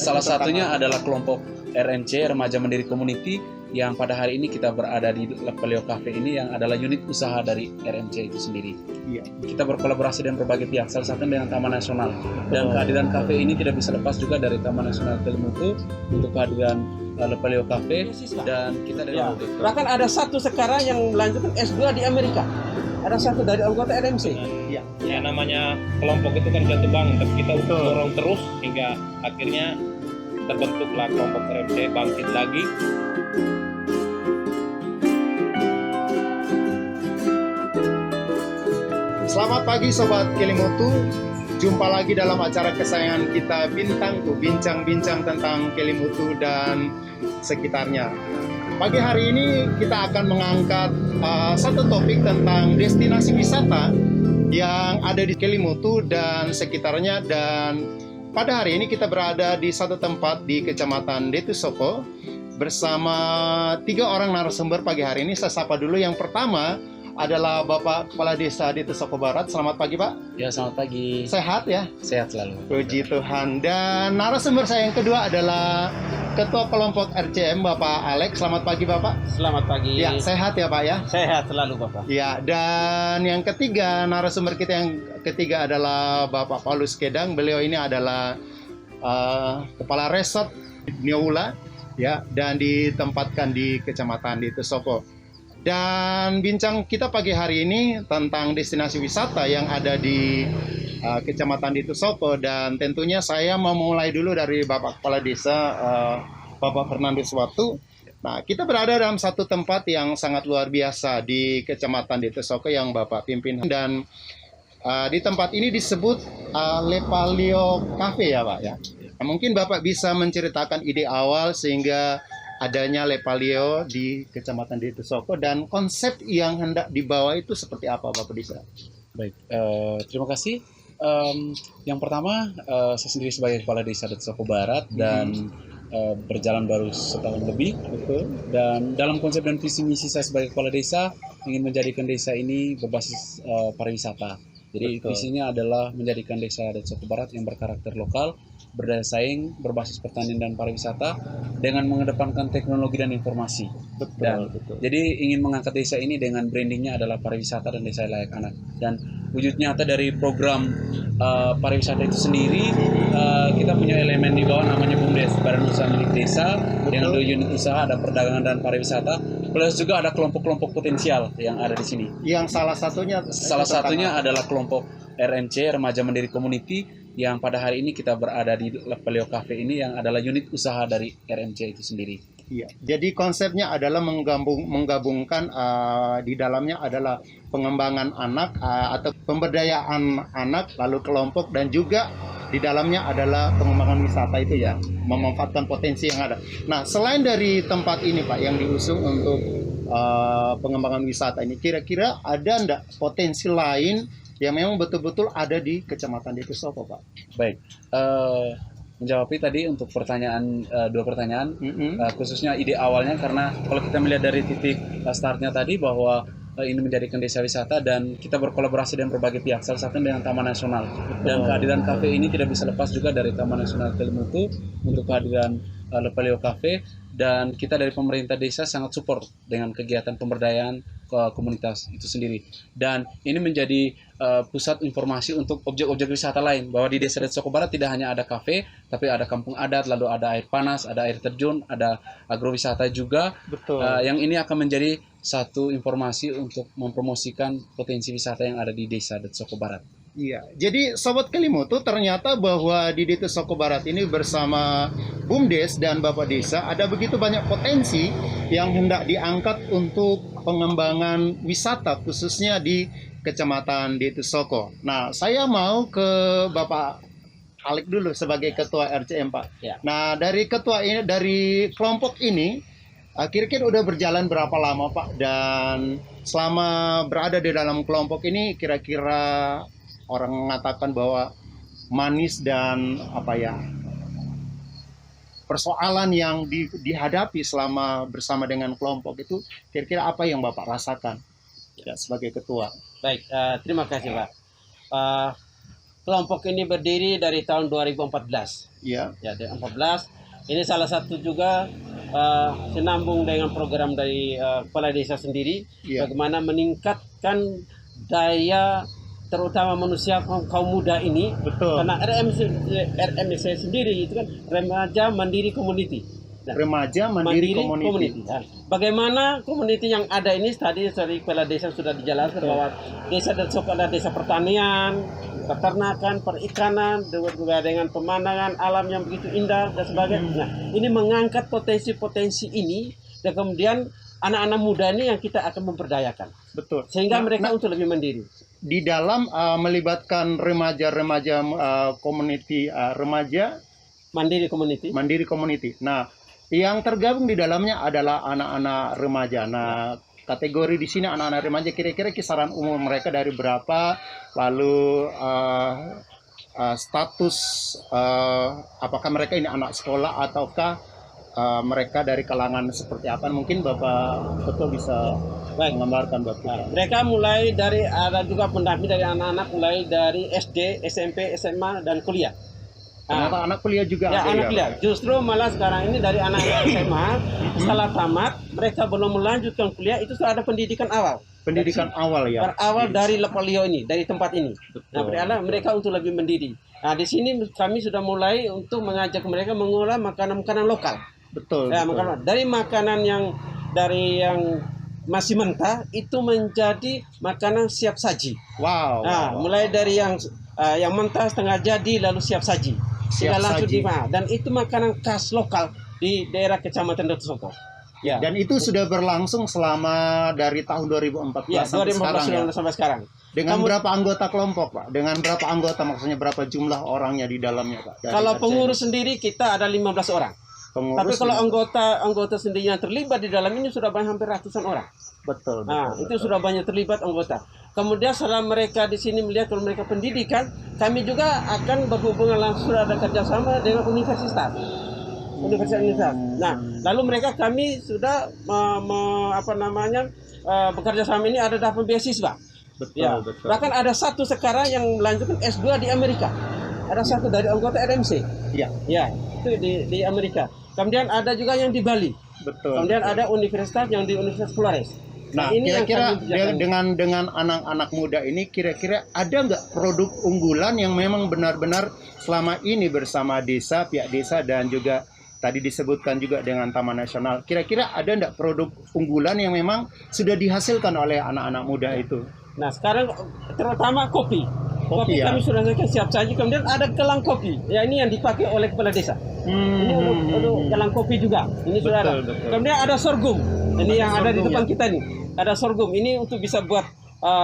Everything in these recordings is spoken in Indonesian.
Salah satunya adalah kelompok RMC, Remaja Mandiri Community, yang pada hari ini kita berada di Lepelio Cafe ini yang adalah unit usaha dari RMC itu sendiri. Iya. Kita berkolaborasi dengan berbagai pihak, salah satunya dengan Taman Nasional. Dan kehadiran kafe ini tidak bisa lepas juga dari Taman Nasional Kelimutu untuk kehadiran Lepelio Cafe, dan kita dari Bahkan ada satu sekarang yang melanjutkan S2 di Amerika. Ada satu dari anggota RMC. Iya. Ya namanya kelompok itu kan jatuh bangun, tapi kita dorong terus hingga akhirnya terbentuklah kelompok RMC bangkit lagi. Selamat pagi Sobat Kelimutu. Jumpa lagi dalam acara kesayangan kita Bintangku, bincang-bincang tentang Kelimutu dan sekitarnya. Pagi hari ini kita akan mengangkat satu topik tentang destinasi wisata yang ada di Kelimutu dan sekitarnya. Dan pada hari ini kita berada di satu tempat di Kecamatan Detusoko bersama 3 orang narasumber pagi hari ini. Saya sapa dulu. Yang pertama adalah Bapak Kepala Desa Detusoko Barat. Selamat pagi, Pak. Ya, selamat pagi. Sehat ya? Sehat selalu. Puji Tuhan. Dan narasumber saya yang kedua adalah Ketua Kelompok RCM, Bapak Alex. Selamat pagi, Bapak. Selamat pagi. Ya, sehat ya, Pak ya? Sehat selalu, Bapak. Ya, dan yang ketiga, narasumber kita yang ketiga adalah Bapak Paulus Kedang. Beliau ini adalah Kepala Resort Neoula, ya, dan ditempatkan di Kecamatan Detusoko. Dan bincang kita pagi hari ini tentang destinasi wisata yang ada di Kecamatan Detusoko. Dan tentunya saya mau mulai dulu dari Bapak Kepala Desa, Bapak Fernandes Watu. Nah, kita berada dalam satu tempat yang sangat luar biasa di Kecamatan Detusoko yang Bapak pimpin. Dan di tempat ini disebut Lepelio Cafe ya, Pak ya. Nah, mungkin Bapak bisa menceritakan ide awal sehingga adanya Lepelio di Kecamatan Detusoko dan konsep yang hendak dibawa itu seperti apa, Bapak Desa? Baik, terima kasih. Yang pertama, saya sendiri sebagai Kepala Desa Detusoko Barat dan berjalan baru setahun lebih. Betul. Dan dalam konsep dan visi misi saya sebagai Kepala Desa ingin menjadikan desa ini berbasis pariwisata. Jadi visinya adalah menjadikan desa Detusoko Barat yang berkarakter lokal, berdaya saing, berbasis pertanian dan pariwisata dengan mengedepankan teknologi dan informasi. Betul. Jadi ingin mengangkat desa ini dengan brandingnya adalah pariwisata dan desa layak anak. Dan wujud nyata dari program pariwisata itu sendiri, kita punya elemen di bawah namanya BUMDes, Badan Usaha Milik Desa. Dengan 2 unit usaha, ada perdagangan dan pariwisata. Plus juga ada kelompok-kelompok potensial yang ada di sini. Yang salah satunya adalah kelompok RMC, Remaja Mandiri Community, yang pada hari ini kita berada di Lepelio Cafe ini yang adalah unit usaha dari RMC itu sendiri. Iya. Jadi konsepnya adalah menggabungkan di dalamnya adalah pengembangan anak atau pemberdayaan anak, lalu kelompok, dan juga di dalamnya adalah pengembangan wisata itu ya, memanfaatkan potensi yang ada. Nah, selain dari tempat ini Pak yang diusung untuk pengembangan wisata ini, kira-kira ada enggak potensi lain yang memang betul-betul ada di Kecamatan Detusoko, Pak? Baik, menjawab tadi untuk pertanyaan, 2 pertanyaan, khususnya ide awalnya, karena kalau kita melihat dari titik startnya tadi bahwa ini menjadikan desa wisata dan kita berkolaborasi dengan berbagai pihak, salah satunya dengan Taman Nasional. Dan kehadiran kafe ini tidak bisa lepas juga dari Taman Nasional Kelimutu untuk kehadiran Lepelio Cafe, dan kita dari pemerintah desa sangat support dengan kegiatan pemberdayaan ke komunitas itu sendiri. Dan ini menjadi pusat informasi untuk objek-objek wisata lain, bahwa di Desa Detusoko Barat tidak hanya ada kafe, tapi ada kampung adat, lalu ada air panas, ada air terjun, ada agrowisata juga. Betul. Yang ini akan menjadi satu informasi untuk mempromosikan potensi wisata yang ada di Desa Detusoko Barat. Iya, jadi Sobat Kelimutu, ternyata bahwa di Detusoko Barat ini bersama BUMDes dan Bapak Desa ada begitu banyak potensi yang hendak diangkat untuk pengembangan wisata khususnya di Kecamatan Detusoko. Nah, saya mau ke Bapak Alex dulu sebagai Ketua RCM, Pak. Ya. Nah, dari ketua ini, dari kelompok ini, kira-kira udah berjalan berapa lama, Pak? Dan selama berada di dalam kelompok ini, kira-kira orang mengatakan bahwa manis dan persoalan yang dihadapi selama bersama dengan kelompok itu, kira-kira apa yang Bapak rasakan ya, sebagai ketua? Baik, terima kasih Pak. kelompok ini berdiri dari tahun 2014. Ya. Ya, dari 14. Ini salah satu juga senambung dengan program dari kepala desa sendiri, bagaimana meningkatkan daya terutama manusia kaum muda ini. Betul. Karena RMC sendiri itu kan remaja mandiri community. Nah, Remaja Mandiri Community. Nah, bagaimana community yang ada ini tadi dari kepala desa sudah dijelaskan bahwa desa tersebut ada desa pertanian, peternakan, perikanan, juga dengan pemandangan alam yang begitu indah dan sebagainya. Nah, ini mengangkat potensi-potensi ini dan kemudian anak-anak muda ini yang kita akan memperdayakan. Betul. Sehingga mereka untuk lebih mandiri. Di dalam melibatkan remaja-remaja community remaja Mandiri community. Nah, yang tergabung di dalamnya adalah anak-anak remaja. Nah, kategori di sini anak-anak remaja kira-kira kisaran umur mereka dari berapa? Lalu status apakah mereka ini anak sekolah ataukah mereka dari kalangan seperti apa? Mungkin Bapak Ketua bisa menggambarkan Bapak. Nah, mereka mulai dari ada juga pendamping dari anak-anak mulai dari SD, SMP, SMA dan kuliah. Ternyata anak kuliah juga ya, ada anak kuliah. Justru malah sekarang ini dari anak-anak SMA setelah tamat mereka belum melanjutkan kuliah itu sudah ada pendidikan awal. Pendidikan awal ya. Berawal dari Lepalio ini, dari tempat ini. Betul. Nah, berarti mereka untuk lebih mendidih. Nah, di sini kami sudah mulai untuk mengajak mereka mengolah makanan-makanan lokal. Betul. Ya, betul. dari makanan yang masih mentah itu menjadi makanan siap saji. Wow. Nah, wow. mulai dari yang mentah setengah jadi lalu siap saji. Siap langsung saji. Dan itu makanan khas lokal di daerah Kecamatan Datu Soko. Ya. Dan itu sudah berlangsung selama dari tahun 2014 ya, sampai sekarang ya. Sampai sekarang. Dengan berapa anggota kelompok, Pak? Dengan berapa anggota, maksudnya berapa jumlah orangnya di dalamnya, Pak? Kalau pengurus sendiri kita ada 15 orang. Tapi kalau anggota sendiri yang terlibat di dalam ini sudah hampir ratusan orang. Betul. Nah, itu sudah banyak terlibat anggota. Kemudian setelah mereka di sini melihat kalau mereka pendidikan, kami juga akan berhubungan langsung ada kerjasama dengan universitas. Nah, lalu kami sudah bekerja sama ini ada dapat beasiswa. Betul, Ya. betul. Bahkan ada satu sekarang yang melanjutkan S2 di Amerika. Ada satu dari anggota RMC. Iya. Ya, itu di Amerika. Kemudian ada juga yang di Bali. Betul. Kemudian betul. ada universitas yang di Universitas Flores. Nah, ini kira-kira yang dengan anak-anak muda ini kira-kira ada nggak produk unggulan yang memang benar-benar selama ini bersama desa, pihak desa dan juga tadi disebutkan juga dengan Taman Nasional. Kira-kira ada nggak produk unggulan yang memang sudah dihasilkan oleh anak-anak muda itu? Nah, sekarang terutama kopi. Kopi ya? kami sudah siap saji. Kemudian ada gelang kopi. Ya, ini yang dipakai oleh kepala desa. Ini untuk gelang kopi juga. Ini sudah ada. Betul. Kemudian ada sorghum. Ini yang ada di depan kita nih. Ada sorghum. Ini untuk bisa buat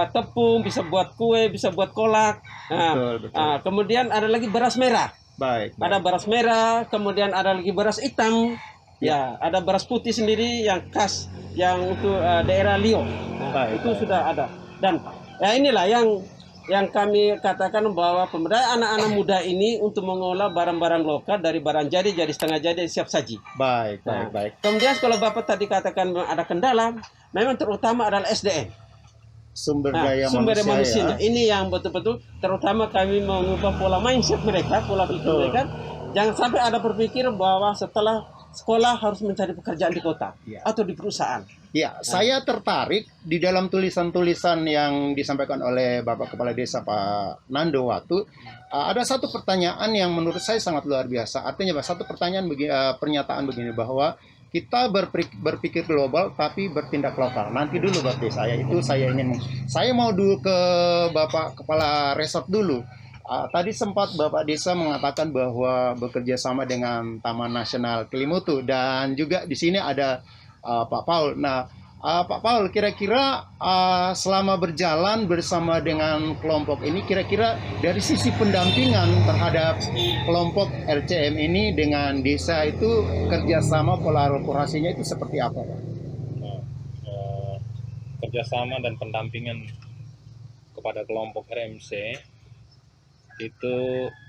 tepung, bisa buat kue, bisa buat kolak. Nah, Betul. kemudian ada lagi beras merah. Baik. Ada beras merah, kemudian ada lagi beras hitam. Ya, ada beras putih sendiri yang khas yang untuk daerah Lio. Nah, itu sudah ada. Dan ya inilah yang kami katakan bahwa pemberdayaan anak-anak muda ini untuk mengolah barang-barang lokal dari barang jadi setengah jadi siap saji. Baik. Kemudian kalau Bapak tadi katakan ada kendala, memang terutama adalah SDM. Sumber daya manusianya. Ini yang betul-betul terutama kami mengubah pola mindset mereka, pola pikir mereka. Jangan sampai ada berpikir bahwa setelah sekolah harus mencari pekerjaan di kota atau di perusahaan. Ya, saya tertarik di dalam tulisan-tulisan yang disampaikan oleh Bapak Kepala Desa Pak Nando Watu. Ada satu pertanyaan yang menurut saya sangat luar biasa. Artinya, satu pertanyaan pernyataan begini bahwa kita berpikir global tapi bertindak lokal. Nanti dulu Bapak Desa, saya mau dulu ke Bapak Kepala Resort dulu. Tadi sempat Bapak Desa mengatakan bahwa bekerja sama dengan Taman Nasional Kelimutu dan juga di sini ada Pak Paul. Nah, Pak Paul, kira-kira selama berjalan bersama dengan kelompok ini, kira-kira dari sisi pendampingan terhadap kelompok RCM ini dengan desa itu kerjasama kolaborasinya itu seperti apa, Pak? Kerjasama dan pendampingan kepada kelompok RMC itu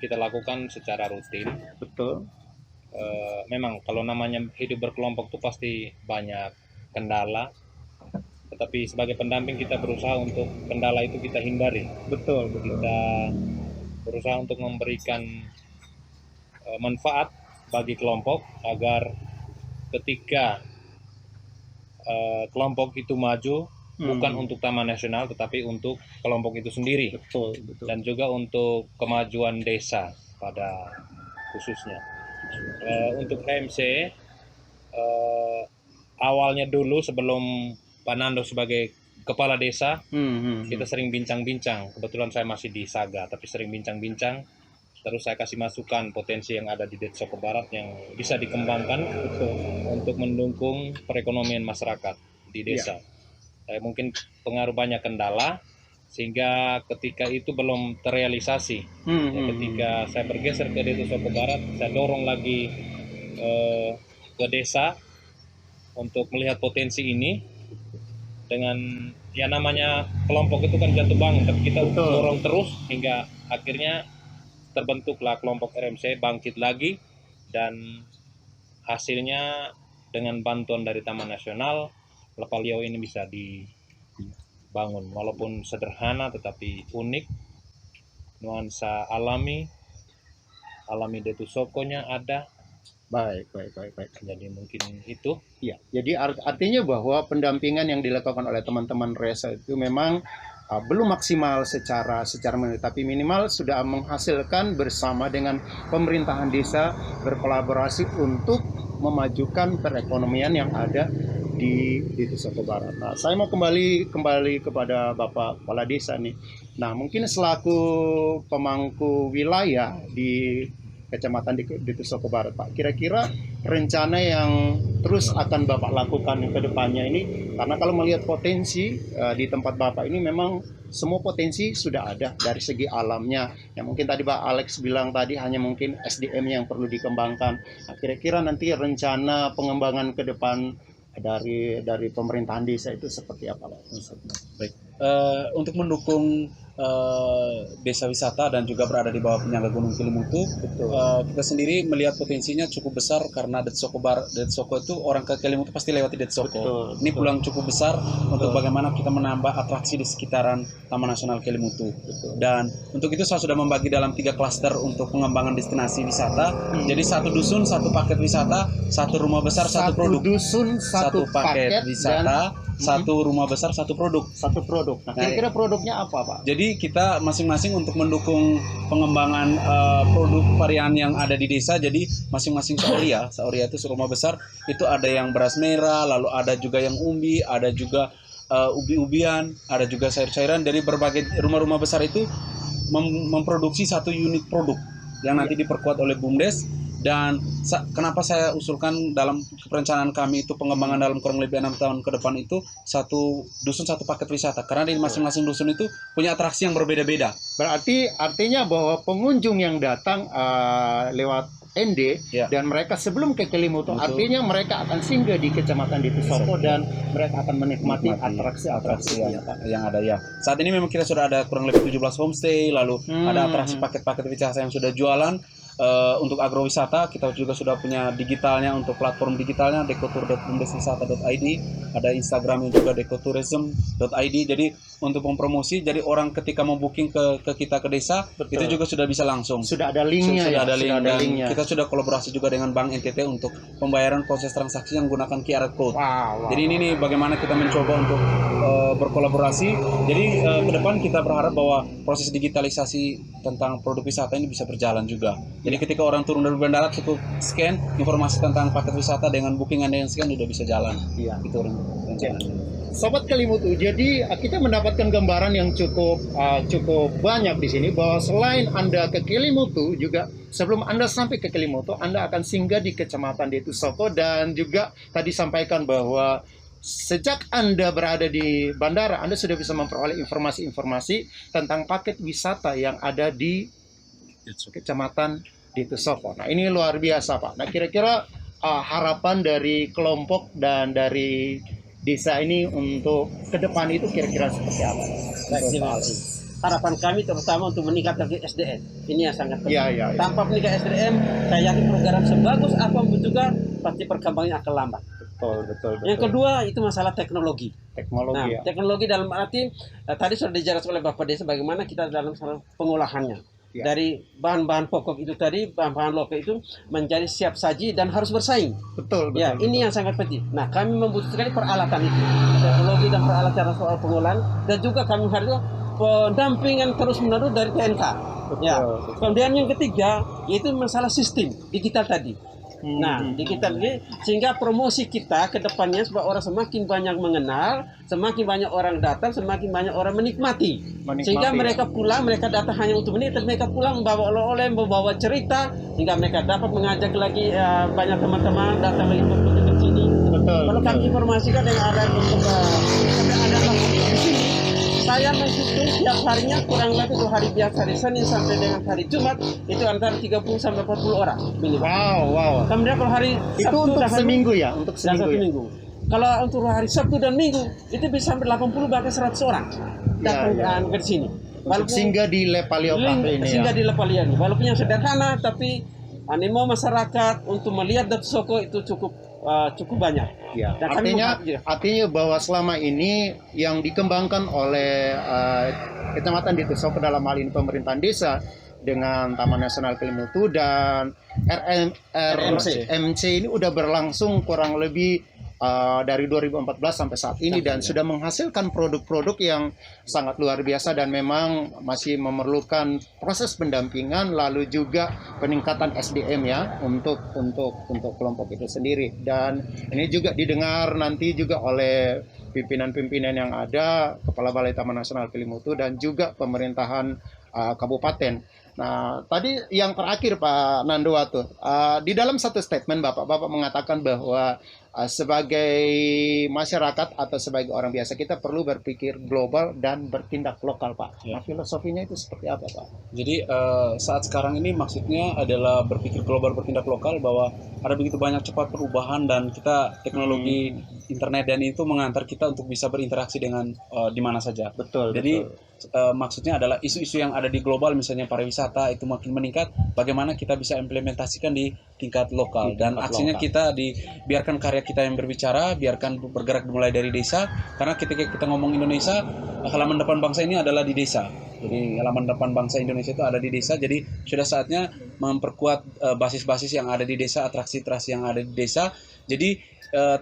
kita lakukan secara rutin. Betul. Memang kalau namanya hidup berkelompok itu pasti banyak kendala, tetapi sebagai pendamping kita berusaha untuk kendala itu kita hindari. Betul. Kita berusaha untuk memberikan manfaat bagi kelompok agar ketika kelompok itu maju bukan untuk Taman Nasional tetapi untuk kelompok itu sendiri. Betul, betul. Dan juga untuk kemajuan desa pada khususnya. Untuk HMC awalnya dulu sebelum Pak Nando sebagai kepala desa, kita sering bincang-bincang. Kebetulan saya masih di Saga, tapi sering bincang-bincang. Terus saya kasih masukan potensi yang ada di Detsoko Barat yang bisa dikembangkan untuk mendukung perekonomian masyarakat di desa. Mungkin pengaruh banyak kendala, sehingga ketika itu belum terrealisasi. Ketika saya bergeser ke Detsoko Barat, saya dorong lagi ke desa untuk melihat potensi ini. Dengan ya namanya kelompok itu kan jatuh bangun, tapi kita dorong terus hingga akhirnya terbentuklah kelompok RMC bangkit lagi, dan hasilnya dengan bantuan dari Taman Nasional Lepalio ini bisa dibangun, walaupun sederhana tetapi unik, nuansa alami Detsoko-nya ada. Baik. Jadi mungkin itu. Ya, jadi artinya bahwa pendampingan yang dilakukan oleh teman-teman Resa itu memang belum maksimal secara minimal, tapi minimal sudah menghasilkan bersama dengan pemerintahan desa berkolaborasi untuk memajukan perekonomian yang ada di Detsoko Barat. Nah, saya mau kembali kepada Bapak Kepala Desa nih. Nah, mungkin selaku pemangku wilayah di Kecamatan di Detsoko Barat, Pak, kira-kira rencana yang terus akan Bapak lakukan ke depannya ini, karena kalau melihat potensi di tempat Bapak ini memang semua potensi sudah ada dari segi alamnya. Yang mungkin tadi Pak Alex bilang tadi hanya mungkin SDM yang perlu dikembangkan. Nah, kira-kira nanti rencana pengembangan ke depan dari pemerintahan desa itu seperti apa, Pak? Baik, untuk mendukung desa wisata dan juga berada di bawah penyangga Gunung Kelimutu, kita sendiri melihat potensinya cukup besar karena Detsoko itu orang ke Kelimutu pasti lewati Detsoko. Ini peluang cukup besar untuk bagaimana kita menambah atraksi di sekitaran Taman Nasional Kelimutu. Dan untuk itu saya sudah membagi dalam 3 klaster untuk pengembangan destinasi wisata. Jadi 1 dusun, 1 paket wisata, 1 rumah besar, 1 produk. Dusun, 1 paket wisata, 1 rumah besar, 1 produk. Nah, kira-kira produknya apa, Pak? Jadi kita masing-masing untuk mendukung pengembangan produk varian yang ada di desa. Jadi masing-masing Saoria itu rumah besar itu ada yang beras merah, lalu ada juga yang umbi, ada juga ubi-ubian, ada juga sayur-sayuran. Dari berbagai rumah-rumah besar itu memproduksi 1 unit produk yang nanti diperkuat oleh BUMDes. Dan kenapa saya usulkan dalam perencanaan kami itu pengembangan dalam kurang lebih 6 tahun ke depan itu 1 dusun 1 paket wisata, karena di masing-masing dusun itu punya atraksi yang berbeda-beda. Berarti artinya bahwa pengunjung yang datang lewat ND dan mereka sebelum ke Kelimutu, artinya mereka akan singgah di Kecamatan Detsoko dan mereka akan menikmati atraksi-atraksi yang ada ya. Saat ini memang kita sudah ada kurang lebih 17 homestay, lalu ada atraksi paket-paket wisata yang sudah jualan. Untuk agrowisata kita juga sudah punya digitalnya, untuk platform digitalnya dekotur.bumdeswisata.id, ada Instagramnya juga dekotourism.id. Jadi untuk mempromosi, jadi orang ketika mau booking ke kita ke desa itu juga sudah bisa langsung. Sudah ada linknya, sudah ada linknya. Kita sudah kolaborasi juga dengan Bank NTT untuk pembayaran proses transaksi yang menggunakan QR code. Jadi ini nih bagaimana kita mencoba untuk berkolaborasi. Jadi ke depan kita berharap bahwa proses digitalisasi tentang produk wisata ini bisa berjalan juga. Jadi ketika orang turun dari bandara cukup scan informasi tentang paket wisata dengan bookingan yang scan udah bisa jalan. Itu rencananya. Sobat Kelimutu, jadi kita mendapatkan gambaran yang cukup banyak di sini, bahwa selain Anda ke Kelimutu, juga sebelum Anda sampai ke Kelimutu, Anda akan singgah di Kecamatan Detsoko, dan juga tadi sampaikan bahwa sejak Anda berada di bandara, Anda sudah bisa memperoleh informasi-informasi tentang paket wisata yang ada di Kecamatan Detsoko. Nah, ini luar biasa, Pak. Nah, kira-kira harapan dari kelompok dan dari desa ini untuk ke depan itu kira-kira seperti apa? Harapan kami terutama untuk meningkatkan SDM. Ini yang sangat penting. Tanpa meningkatkan SDM, saya yakin program sebagus apapun juga pasti perkembangannya akan lambat. Betul. Yang kedua itu masalah teknologi. Teknologi dalam arti tadi sudah dijelaskan oleh Bapak Desa bagaimana kita dalam pengolahannya. Ya. Dari bahan-bahan pokok itu tadi, bahan-bahan lokal itu menjadi siap saji dan harus bersaing. Betul, Ya, betul. ini yang sangat penting. Nah, kami membutuhkan peralatan itu, teknologi dan peralatan soal pengolahan, dan juga kami harus pendampingan terus-menerus dari TNK. Ya. Betul. Kemudian yang ketiga yaitu masalah sistem digital tadi. Nah, digital ini sehingga promosi kita ke depannya supaya orang semakin banyak mengenal, semakin banyak orang datang, semakin banyak orang menikmati. Sehingga mereka pulang, mereka datang hanya untuk menikmati, mereka pulang membawa oleh-oleh, membawa cerita, sehingga mereka dapat mengajak lagi banyak teman-teman datang lagi untuk ke sini. Betul. Kalau kami informasikan yang ada untuk ada di sini, saya menghitung tiap harinya kurang lebih 2 hari biasa dari Senin sampai dengan hari Jumat itu antara 30 sampai 40 orang minimal. Wow. Kemudian kalau hari Itu Sabtu untuk dan hari seminggu ya, untuk dan seminggu. satu Ya? minggu. Kalau untuk hari Sabtu dan Minggu itu bisa sampai 80 bahkan 100 orang datang ke sini. Untuk singgah di Le Palio Cafe ini singgah ya. di Le Palio ini. Walaupun yang sederhana tapi animo masyarakat untuk melihat Datu Soko itu cukup banyak. Ya, Dan kami artinya bahwa selama ini yang dikembangkan oleh Kecamatan Datu Soko dalam hal ini pemerintahan desa dengan Taman Nasional Kelimutu dan RMC ini udah berlangsung kurang lebih dari 2014 sampai saat ini dan sudah menghasilkan produk-produk yang sangat luar biasa dan memang masih memerlukan proses pendampingan lalu juga peningkatan SDM ya untuk kelompok itu sendiri. Dan ini juga didengar nanti juga oleh pimpinan-pimpinan yang ada, Kepala Balai Taman Nasional Kelimutu dan juga pemerintahan kabupaten. Nah, tadi yang terakhir Pak Nandowatu, di dalam satu statement Bapak mengatakan bahwa sebagai masyarakat atau sebagai orang biasa kita perlu berpikir global dan bertindak lokal, Pak. Ya. Nah, filosofinya itu seperti apa, Pak? Jadi saat sekarang ini maksudnya adalah berpikir global bertindak lokal, bahwa ada begitu banyak cepat perubahan dan kita teknologi internet dan itu mengantar kita untuk bisa berinteraksi dengan di mana saja. Betul. Jadi maksudnya adalah isu-isu yang ada di global, misalnya pariwisata itu makin meningkat, bagaimana kita bisa implementasikan di tingkat lokal dan aksinya kita biarkan karya kita yang berbicara, biarkan bergerak mulai dari desa, karena ketika kita ngomong Indonesia, halaman depan bangsa ini adalah di desa. Jadi halaman depan bangsa Indonesia itu ada di desa, jadi sudah saatnya memperkuat basis-basis yang ada di desa, atraksi-atraksi yang ada di desa. Jadi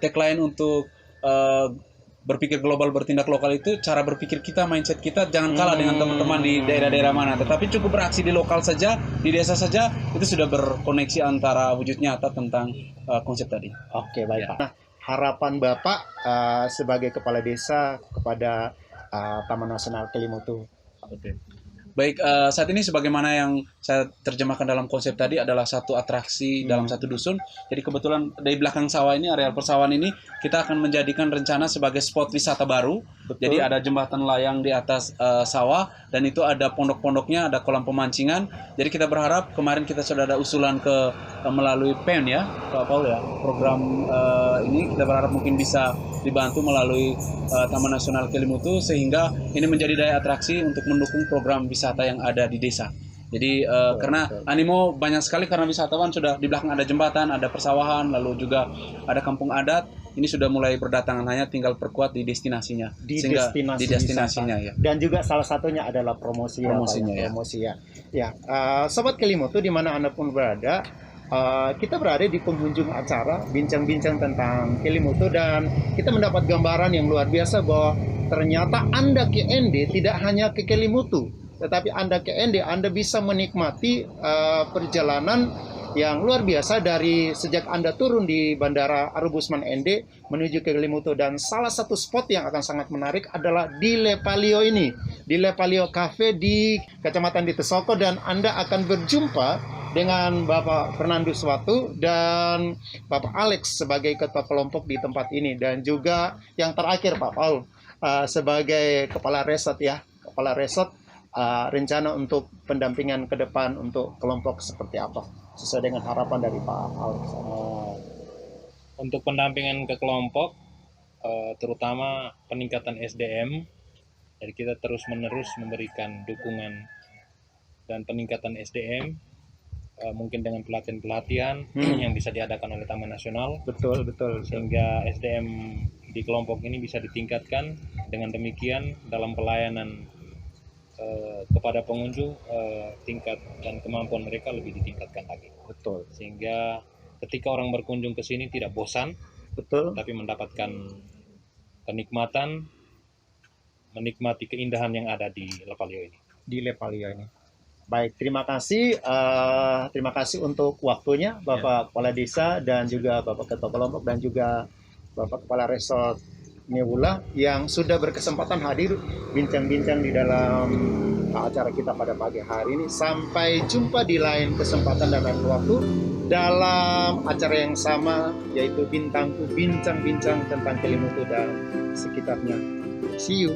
tagline untuk berpikir global bertindak lokal itu cara berpikir kita, mindset kita jangan kalah dengan teman-teman di daerah-daerah mana, tetapi cukup beraksi di lokal saja, di desa saja, itu sudah berkoneksi antara wujud nyata tentang konsep tadi. Oke, baik Pak. Nah, harapan Bapak sebagai kepala desa kepada Taman Nasional Kelimutu. Baik, saat ini sebagaimana yang saya terjemahkan dalam konsep tadi adalah satu atraksi dalam satu dusun. Jadi kebetulan di belakang sawah ini, areal persawahan ini, kita akan menjadikan rencana sebagai spot wisata baru. Betul. Jadi ada jembatan layang di atas sawah dan itu ada pondok-pondoknya, ada kolam pemancingan. Jadi kita berharap, kemarin kita sudah ada usulan melalui PEN ya, Pak Paul ya, program ini kita berharap mungkin bisa dibantu melalui Taman Nasional Kelimutu sehingga ini menjadi daya atraksi untuk mendukung program wisata yang ada di desa. Jadi karena animo banyak sekali karena wisatawan sudah di belakang ada jembatan, ada persawahan, lalu juga ada kampung adat. Ini sudah mulai berdatangan, hanya tinggal perkuat di destinasinya. Di destinasinya ya. Dan juga salah satunya adalah promosinya ya. Ya, Sobat Kelimutu di mana Anda pun berada, kita berada di penghujung acara bincang-bincang tentang Kelimutu dan kita mendapat gambaran yang luar biasa bahwa ternyata Anda ke ND tidak hanya ke Kelimutu, tetapi Anda ke ND, Anda bisa menikmati perjalanan yang luar biasa dari sejak Anda turun di Bandara Arubusman ND menuju ke Kelimutu. Dan salah satu spot yang akan sangat menarik adalah di Le Palio ini, di Le Palio Cafe di Kecamatan Datu Soko, dan Anda akan berjumpa dengan Bapak Fernando Suatu dan Bapak Alex sebagai ketua kelompok di tempat ini, dan juga yang terakhir Pak Paul sebagai kepala resort ya, kepala resort. Rencana untuk pendampingan ke depan untuk kelompok seperti apa sesuai dengan harapan dari Pak Alex? Untuk pendampingan ke kelompok, terutama peningkatan SDM, jadi kita terus-menerus memberikan dukungan dan peningkatan SDM, mungkin dengan pelatihan-pelatihan yang bisa diadakan oleh Taman Nasional. Betul. Sehingga SDM di kelompok ini bisa ditingkatkan. Dengan demikian dalam pelayanan kepada pengunjung tingkat dan kemampuan mereka lebih ditingkatkan lagi. Betul. Sehingga ketika orang berkunjung ke sini tidak bosan, Betul. tapi mendapatkan kenikmatan, menikmati keindahan yang ada di Lepalio ini. Di Lepalio ini. Baik, terima kasih untuk waktunya Bapak Kepala Desa dan juga Bapak Ketua Kelompok dan juga Bapak Kepala Resort Nebula yang sudah berkesempatan hadir bincang-bincang di dalam acara kita pada pagi hari ini. Sampai jumpa di lain kesempatan dan lain waktu dalam acara yang sama, yaitu Bintangku Bincang-Bincang tentang Kelimutu dan sekitarnya. See you.